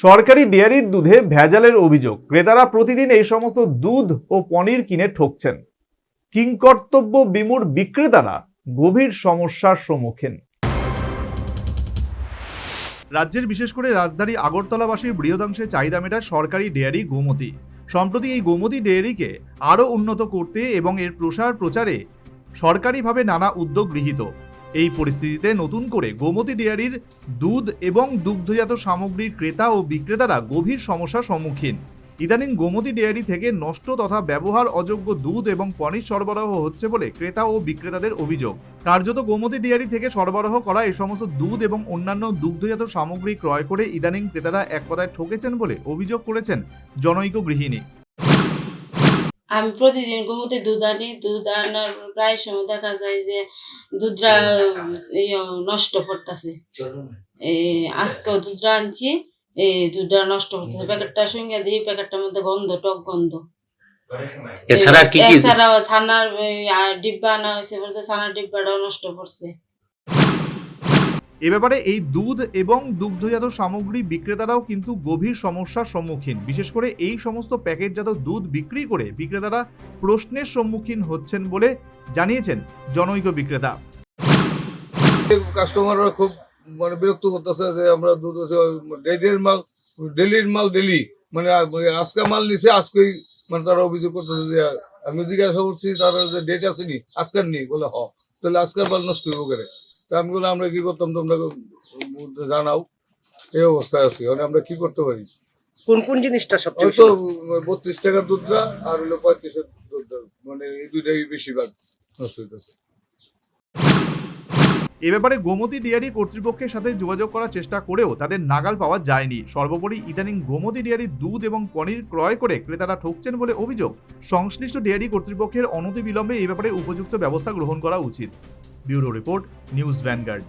সরকারি ডেয়ারির দুধে ভেজালের অভিযোগ। ক্রেতারা প্রতিদিন এই সমস্ত দুধ ও পনির কিনে ঠকছেন। কিংকর্তব্য বিমূঢ় বিক্রেতারা গভীর সমস্যার সম্মুখীন। রাজ্যের বিশেষ করে রাজধানী আগরতলাবাসীর বৃহদাংশে চাহিদা মেটায় সরকারি ডেয়ারি গোমতী। সম্প্রতি এই গোমতী ডেয়ারিকে আরও উন্নত করতে এবং এর প্রসার প্রচারে সরকারিভাবে নানা উদ্যোগ গৃহীত। এই পরিস্থিতিতে নতুন করে গোমতী ডেয়ারির দুধ এবং দুগ্ধজাত সামগ্রীর ক্রেতা ও বিক্রেতারা গভীর সমস্যার সম্মুখীন। ইদানিং গোমতী ডেয়ারি থেকে নষ্ট তথা ব্যবহার অযোগ্য দুধ এবং পনির সরবরাহ হচ্ছে বলে ক্রেতা ও বিক্রেতাদের অভিযোগ। কার্যত গোমতী ডেয়ারি থেকে সরবরাহ করা এই সমস্ত দুধ এবং অন্যান্য দুগ্ধজাত সামগ্রী ক্রয় করে ইদানিং ক্রেতারা এক কথায় ঠকেছেন বলে অভিযোগ করেছেন জনৈক গৃহিণী। আমি প্রতিদিন গোমতী দুধ আনি। দুধ আনার প্রায় সময় দেখা যায় যে দুধটা নষ্ট করতেছে। আজকেও দুধটা আনছি, এই দুধটা নষ্ট করতেছে। প্যাকেটটা সঙ্গে দিই, প্যাকেটটার মধ্যে গন্ধ, টক গন্ধ। এছাড়াও ছানার ডিব্বা আনা হয়েছে, বলতে ছানার ডিব্বাটাও নষ্ট করছে। এ ব্যাপারে এই দুধ এবং দুগ্ধজাত সামগ্রী বিক্রেতারাও কিন্তু গভীর সমস্যার সম্মুখীন। বিশেষ করে এই সমস্ত প্যাকেটজাত দুধ বিক্রি করে বিক্রেতারা প্রশ্নের সম্মুখীন হচ্ছেন বলে জানিয়েছেন জনৈক বিক্রেতা। কাস্টমাররা খুব বিরক্ত করতেছে যে আমরা দুধ ডেলির মাল ডেলি, আজকে মাল নিছে আজকেই, তারা অভিযোগ করতেছে যে আমি জিজ্ঞাসা করছি তারা যে ডেট আসেনি, আজকের নেই, বলে তাহলে আজকের মাল নষ্ট হইব করে। আমি বললাম আমরা কি করতাম তোমরা জানাও, এই অবস্থায় আছি। আমরা কি করতে পারি? কোন কোন জিনিসটা সবচেয়ে হয়তো 32 টাকার দুধটা আর হলো 35 দুধটা, এই দুইটাই বেশিরভাগ নষ্ট হইতেছে। এ ব্যাপারে গোমতী ডেয়ারি কর্তৃপক্ষের সাথে যোগাযোগ করার চেষ্টা করেও তাদের নাগাল পাওয়া যায়নি। সর্বোপরি ইদানিং গোমতী ডেয়ারির দুধ এবং পনির ক্রয় করে ক্রেতারা ঠকছেন বলে অভিযোগ। সংশ্লিষ্ট ডেয়ারি কর্তৃপক্ষের অনতিবিলম্বে এই ব্যাপারে উপযুক্ত ব্যবস্থা গ্রহণ করা উচিত। Bureau report, news vanguard.